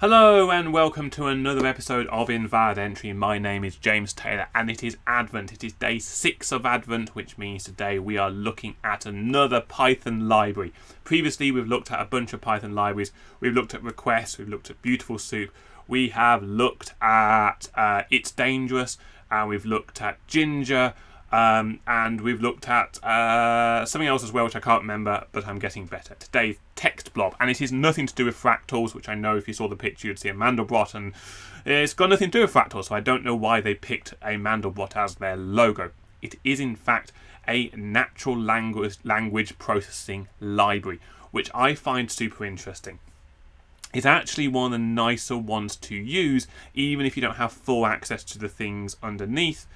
Hello and welcome to another episode of Invalid Entry. My name is James Taylor and it is Advent. It is day 6 of Advent, which means today we are looking at another Python library. Previously we've looked at a bunch of Python libraries. We've looked at requests, we've looked at beautiful soup, we have looked at It's Dangerous, and we've looked at Ginger, and we've looked at something else as well which I can't remember, but I'm getting better. Today's Textblob, and it is nothing to do with fractals, which I know if you saw the picture you'd see a Mandelbrot, and it's got nothing to do with fractals, so I don't know why they picked a Mandelbrot as their logo. It is in fact a natural language processing library, which I find super interesting. It's actually one of the nicer ones to use, even if you don't have full access to the things underneath.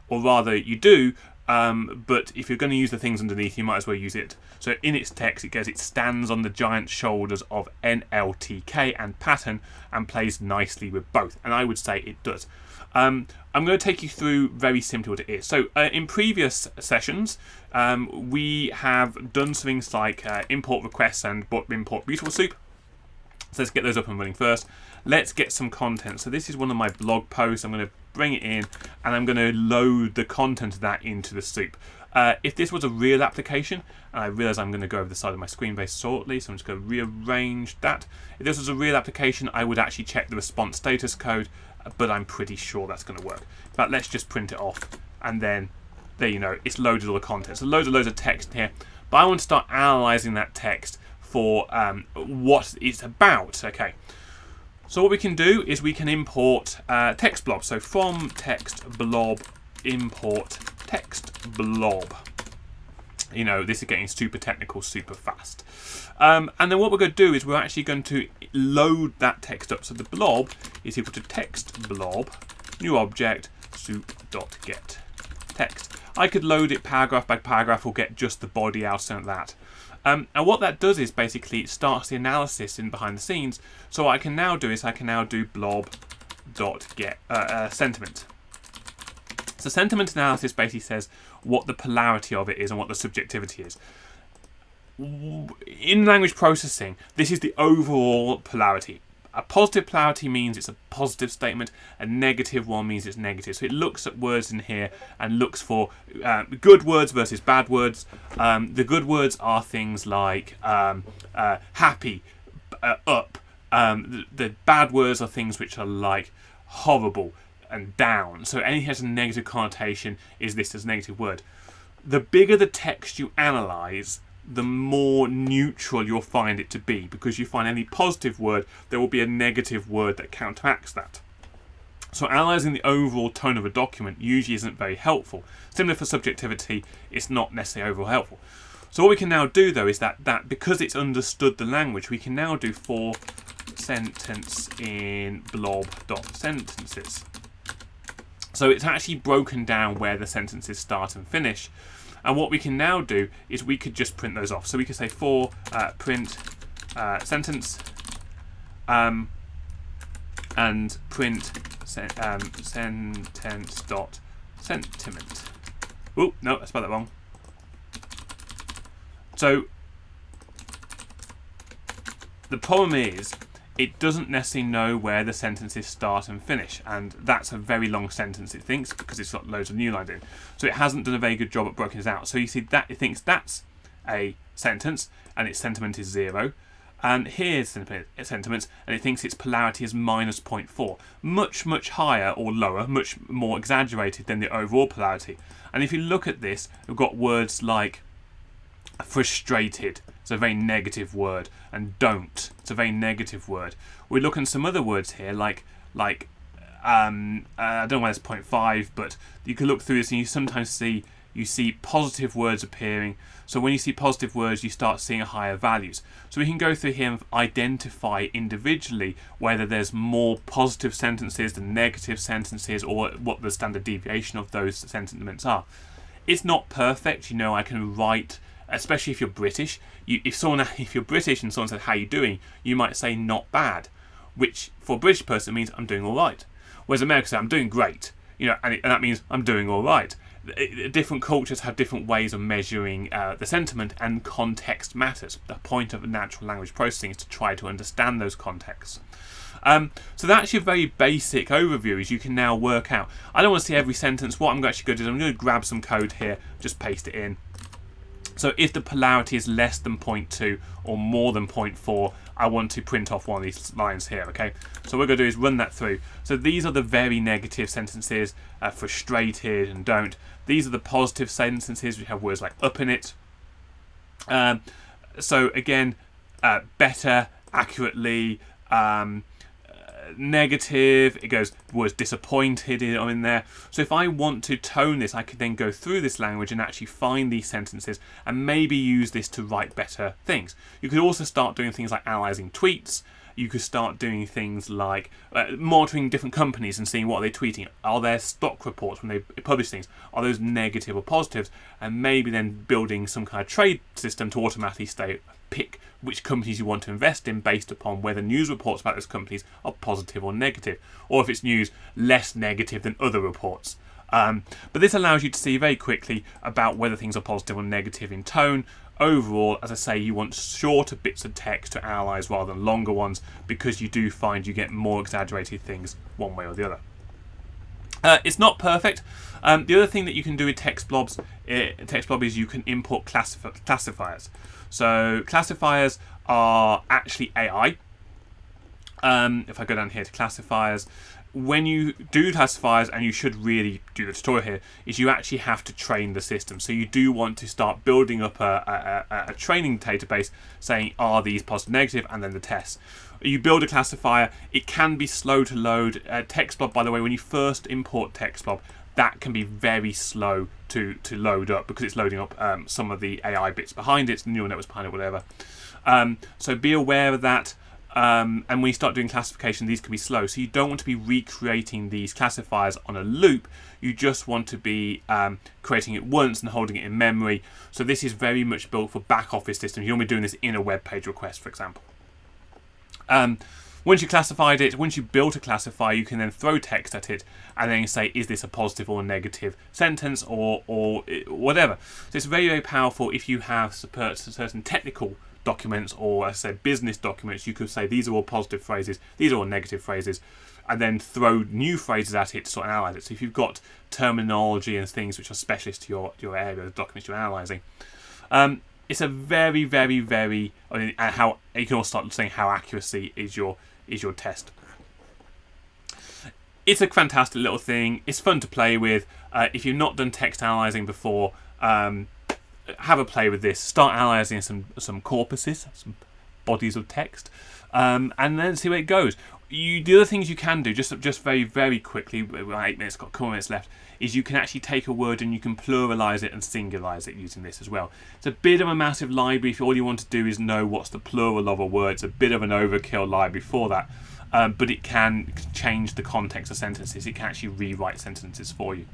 Or rather, you do, but if you're going to use the things underneath, you might as well use it. So in its text, it goes, it stands on the giant shoulders of NLTK and pattern and plays nicely with both. And I would say it does. I'm going to take you through very simply what it is. So in previous sessions, we have done things like import requests and import beautiful soup. So let's get those up and running first. Let's get some content. So this is one of my blog posts. I'm going to bring it in and I'm going to load the content of that into the soup. If this was a real application, and I realise I'm going to go over the side of my screen very shortly, so I'm just going to rearrange that. If this was a real application, I would actually check the response status code, but I'm pretty sure that's going to work. But let's just print it off, and then there you know, it's loaded all the content. So loads of text here, but I want to start analysing that text for what it's about. Okay, so what we can do is we can import Textblob. So from Textblob, import Textblob. You know, this is getting super technical, super fast. And then what we're going to do is we're actually going to load that text up. So the blob is equal to Textblob, new object, soup.get text. I could load it paragraph by paragraph or get just the body out of that. And what that does is basically it starts the analysis in behind the scenes. So what I can now do is I can now do blob.get sentiment. So sentiment analysis basically says what the polarity of it is and what the subjectivity is. In language processing, this is the overall polarity. A positive polarity means it's a positive statement. A negative one means it's negative. So it looks at words in here and looks for good words versus bad words. The good words are things like happy, up. The bad words are things which are like horrible and down. So anything that has a negative connotation is listed as a negative word. The bigger the text you analyse, the more neutral you'll find it to be, because you find any positive word, there will be a negative word that counteracts that. So analysing the overall tone of a document usually isn't very helpful. Similar for subjectivity, it's not necessarily overall helpful. So what we can now do though is that because it's understood the language, we can now do for sentence in blob.sentences. So it's actually broken down where the sentences start and finish. And what we can now do is we could just print those off. So we could say for print sentence and print sentence dot sentiment. Oh no, I spelled that wrong. So the problem is it doesn't necessarily know where the sentences start and finish, and that's a very long sentence, it thinks, because it's got loads of new lines in. So it hasn't done a very good job at breaking this out. So you see that it thinks that's a sentence, and its sentiment is 0. And here's sentiments, and it thinks its polarity is minus 0.4. Much higher or lower, much more exaggerated than the overall polarity. And if you look at this, we've got words like frustrated, it's a very negative word, and don't, it's a very negative word. We look at some other words here like I don't know why it's 0.5, but you can look through this and you sometimes see positive words appearing. So when you see positive words, you start seeing higher values. So we can go through here and identify individually whether there's more positive sentences than negative sentences, or what the standard deviation of those sentiments are. It's not perfect, you know. I can write, especially if you're British. If you're British and someone says how you doing, you might say not bad, which for a British person means I'm doing all right. Whereas Americans say I'm doing great, you know, and that means I'm doing all right. different cultures have different ways of measuring the sentiment, and context matters. The point of natural language processing is to try to understand those contexts. So that's your very basic overview, is you can now work out. I don't want to see every sentence. What I'm actually going to do is I'm going to grab some code here, just paste it in. So if the polarity is less than 0.2 or more than 0.4, I want to print off one of these lines here, okay? So what we're going to do is run that through. So these are the very negative sentences, frustrated and don't. These are the positive sentences, which have words like up in it. So again, better, accurately, negative, it goes was disappointed in there. So if I want to tone this, I could then go through this language and actually find these sentences and maybe use this to write better things. You could also start doing things like analysing tweets. You could start doing things like monitoring different companies and seeing what they're tweeting. Are there stock reports when they publish things? Are those negative or positives? And maybe then building some kind of trade system to automatically pick which companies you want to invest in based upon whether news reports about those companies are positive or negative, or if it's news less negative than other reports. But this allows you to see very quickly about whether things are positive or negative in tone. Overall, as I say, you want shorter bits of text to analyse rather than longer ones, because you do find you get more exaggerated things one way or the other. It's not perfect. The other thing that you can do with Textblob is you can import classifiers. So classifiers are actually AI. If I go down here to classifiers, when you do classifiers, and you should really do the tutorial here, is you actually have to train the system. So you do want to start building up a training database saying, are these positive, negative, and then the tests. You build a classifier, it can be slow to load. Textblob, by the way, when you first import Textblob, that can be very slow to load up because it's loading up some of the AI bits behind it, the neural networks behind it, whatever. So be aware of that. And when you start doing classification, these can be slow. So you don't want to be recreating these classifiers on a loop. You just want to be creating it once and holding it in memory. So this is very much built for back office systems. You want to be doing this in a web page request, for example. Once you classified it, once you built a classifier, you can then throw text at it and then say, is this a positive or a negative sentence or whatever. So it's very, very powerful if you have certain technical documents or, as I said, business documents. You could say these are all positive phrases, these are all negative phrases, and then throw new phrases at it to sort of analyse it. So if you've got terminology and things which are specialist to your area, the documents you're analysing, it's a very, very, very. I mean, how you can also start saying how accuracy is your test. It's a fantastic little thing. It's fun to play with. If you've not done text analysing before, have a play with this. Start analysing some corpuses, some bodies of text, and then see where it goes. The other things you can do, just very, very quickly, we're 8 minutes, got a couple minutes left, is you can actually take a word and you can pluralise it and singularize it using this as well. It's a bit of a massive library if all you want to do is know what's the plural of a word. It's a bit of an overkill library for that, but it can change the context of sentences. It can actually rewrite sentences for you.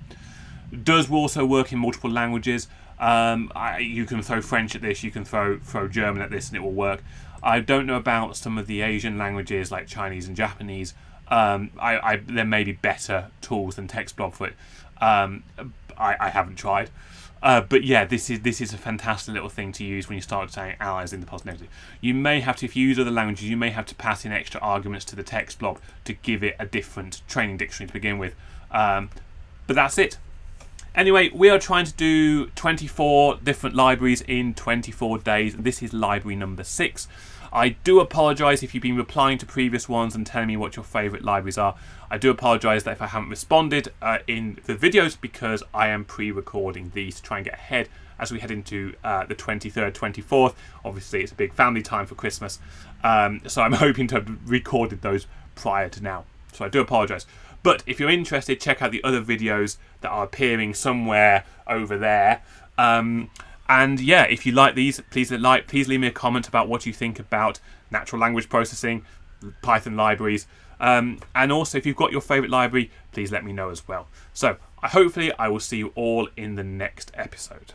It does also work in multiple languages. You can throw French at this, you can throw German at this, and it will work. I don't know about some of the Asian languages like Chinese and Japanese. There may be better tools than Textblob for it. I haven't tried. But yeah, this is a fantastic little thing to use when you start analysing the positive negative. You may have to, if you use other languages, you may have to pass in extra arguments to the Textblob to give it a different training dictionary to begin with. But that's it. Anyway, we are trying to do 24 different libraries in 24 days. This is library number 6. I do apologise if you've been replying to previous ones and telling me what your favourite libraries are. I do apologise that if I haven't responded in the videos, because I am pre-recording these to try and get ahead as we head into the 23rd, 24th. Obviously, it's a big family time for Christmas, so I'm hoping to have recorded those prior to now. So I do apologise. But if you're interested, check out the other videos that are appearing somewhere over there. And yeah, if you like these, please leave me a comment about what you think about natural language processing, Python libraries. And also, if you've got your favourite library, please let me know as well. So hopefully I will see you all in the next episode.